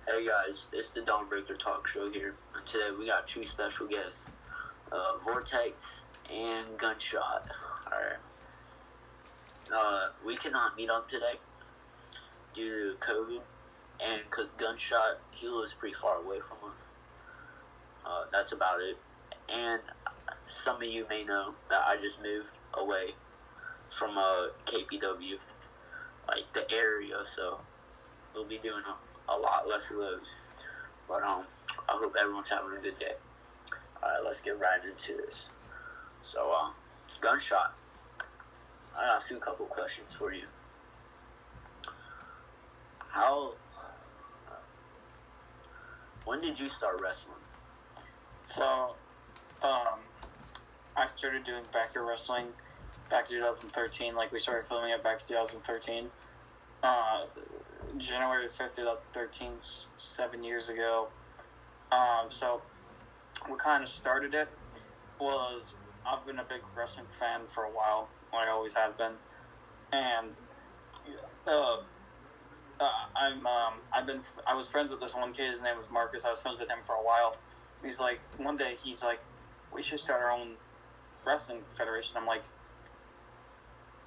Hey guys, it's the Dawnbreaker Talk Show here, and today we got two special guests, Vortex and Gunshot. Alright. We cannot meet up today due to COVID, and because Gunshot, he lives pretty far away from us. That's about it. And some of you may know that I just moved away from KPW, like the area, so we'll be doing a lot less of those. But I hope everyone's having a good day. Alright, let's get right into this. So, Gunshot, I got a couple questions for you. When did you start wrestling? So, I started doing backyard wrestling back in 2013. Like, we started filming it back in 2013. January 5th, 2013, 7 years ago. So, what kind of started it was I've been a big wrestling fan for a while. I always have been. And I was friends with this one kid. His name was Marcus. I was friends with him for a while. One day he's like, we should start our own wrestling federation. I'm like,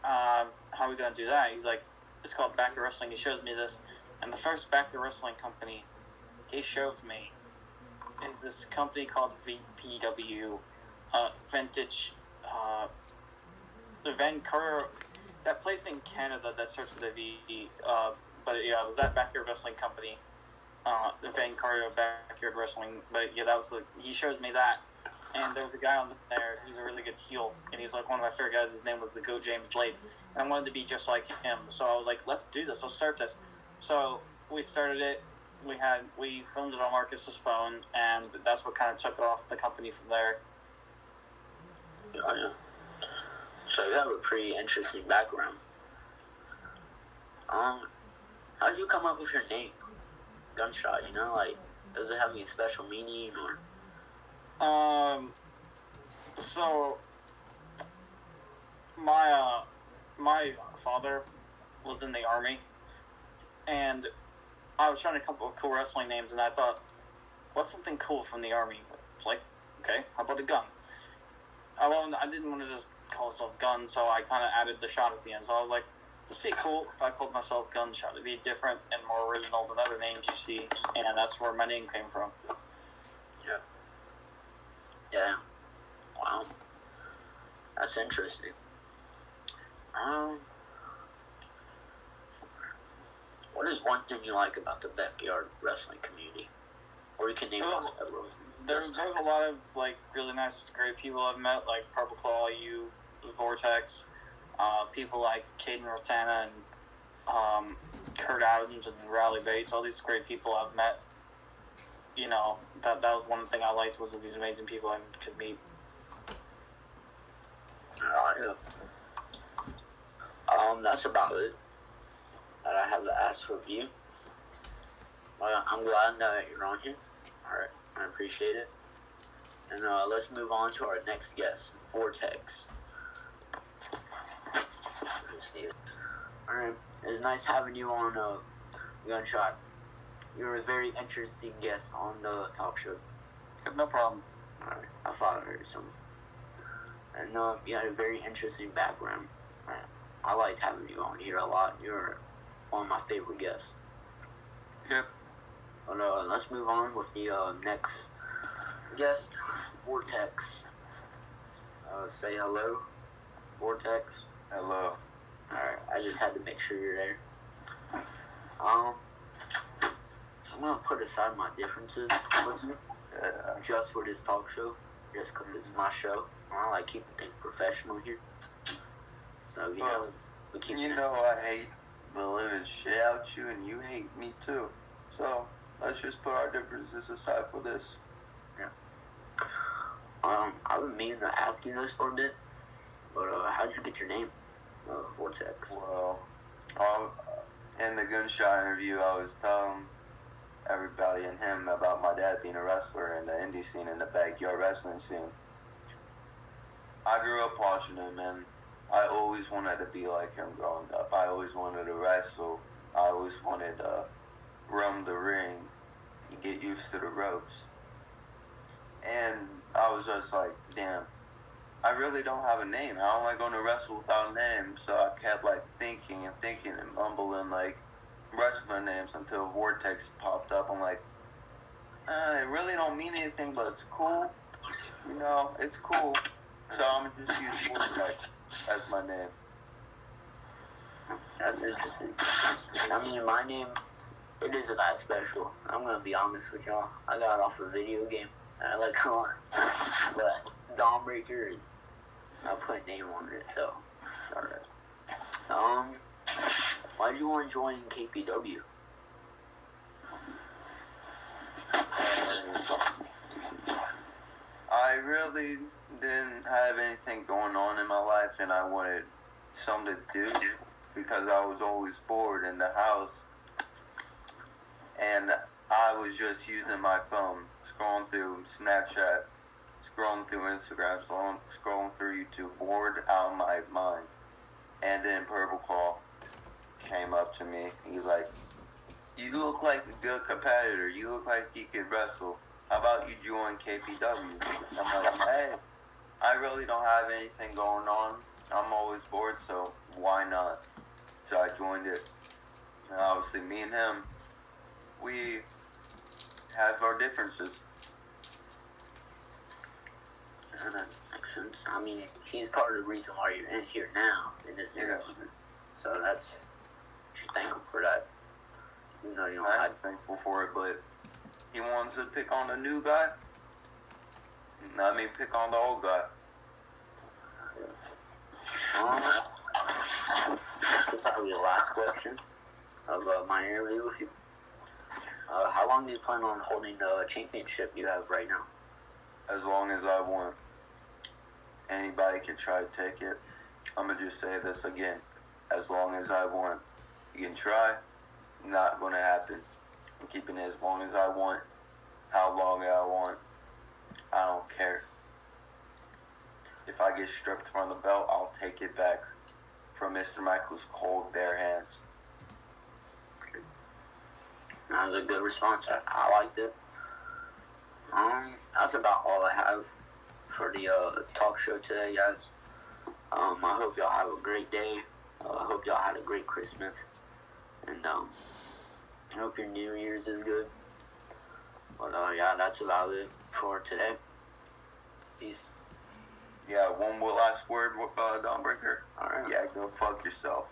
how are we going to do that? He's like, it's called Backyard Wrestling. He shows me this. And the first Backyard Wrestling company he shows me is this company called VPW, Vintage, the Vancouver, that place in Canada that starts with a V, but yeah, it was that Backyard Wrestling company, the Vancouver Backyard Wrestling, but yeah, he showed me that, and there was a guy on there, he's a really good heel, and he's like one of my favorite guys. His name was the Go James Blade, and I wanted to be just like him, so I was like, let's do this, let's start this. So we started it. We filmed it on Marcus's phone, and that's what kind of took off the company from there. Oh, yeah. So you have a pretty interesting background. How'd you come up with your name, Gunshot? Does it have any special meaning or? So my father was in the Army, and I was trying to come up with cool wrestling names, and I thought, what's something cool from the Army? Like, okay, how about a gun? I didn't want to just call myself Gun, so I kind of added the shot at the end. So I was like, this would be cool if I called myself Gunshot. It'd be different and more original than other names you see, and that's where my name came from. Yeah. Yeah. Wow. That's interesting. What is one thing you like about the backyard wrestling community? Or you can name off several. There's a lot of really nice, great people I've met, like Purple Claw, Vortex, people like Caden Rotana and Kurt Adams and Riley Bates. All these great people I've met. That was one thing I liked, was these amazing people I could meet. That's about it that I have to ask for you. I'm glad that you're on here. Alright, I appreciate it. And let's move on to our next guest, Vortex. Alright, it's nice having you on Gunshot. You're a very interesting guest on the talk show. No problem. Alright, I thought I heard something. And you had a very interesting background. I liked having you on here a lot. You're one of my favorite guests. Yep. But let's move on with the next guest, Vortex. Say hello, Vortex. Hello. Alright, I just had to make sure you're there. I'm gonna put aside my differences with you, just for this talk show, just because it's my show. I like keeping things professional here. So, we keep it. I hate the living shit out you, and you hate me too. So, let's just put our differences aside for this. Yeah. I've been meaning to ask you this for a bit, but how'd you get your name, Vortex? Well, in the Gunshot interview, I was telling everybody and him about my dad being a wrestler in the indie scene, in the backyard wrestling scene. I grew up watching him, and I always wanted to be like him growing up. I always wanted to wrestle. I always wanted to roam the ring. get used to the ropes. And I was just like, damn, I really don't have a name. How am I going to wrestle without a name? So I kept like thinking and mumbling like wrestler names until Vortex popped up. I'm like, it really don't mean anything, but it's cool. You know, it's cool. So I'm gonna just use Vortex as my name. That's interesting. I mean, my name, it isn't that special. I'm gonna be honest with y'all. I got it off a video game. I like a lot. But Dawnbreaker, I put a name on it, so it's alright. Why did you want to join KPW? I really didn't have anything going on in my life, and I wanted something to do because I was always bored in the house, and I was just using my phone, scrolling through Snapchat, scrolling through Instagram, scrolling through YouTube, bored out of my mind. And then Purple Claw came up to me. He's like, "You look like a good competitor. You look like you could wrestle. How about you join KPW?" I'm like, hey, I really don't have anything going on. I'm always bored, so why not? So I joined it. And obviously, me and him, we have our differences. That makes sense. I mean, he's part of the reason why you're in here now, in this interview. So that's, you should thank him for that. You know, you don't I'm thankful for it, but he wants to pick on the new guy. I mean, pick on the old guy. This is probably the last question of my interview with you. How long do you plan on holding the championship you have right now? As long as I want. Anybody can try to take it. I'm going to just say this again. As long as I want. You can try. Not going to happen. I'm keeping it as long as I want. How long I want. I don't care. If I get stripped from the belt, I'll take it back from Mr. Michael's cold, bare hands. That was a good response. I liked it. That's about all I have for the talk show today, guys. I hope y'all have a great day. I hope y'all had a great Christmas. And I hope your New Year's is good. But yeah, that's about it for today. Peace. Yeah, one more last word, Dawnbreaker. Alright. Yeah, go fuck yourself.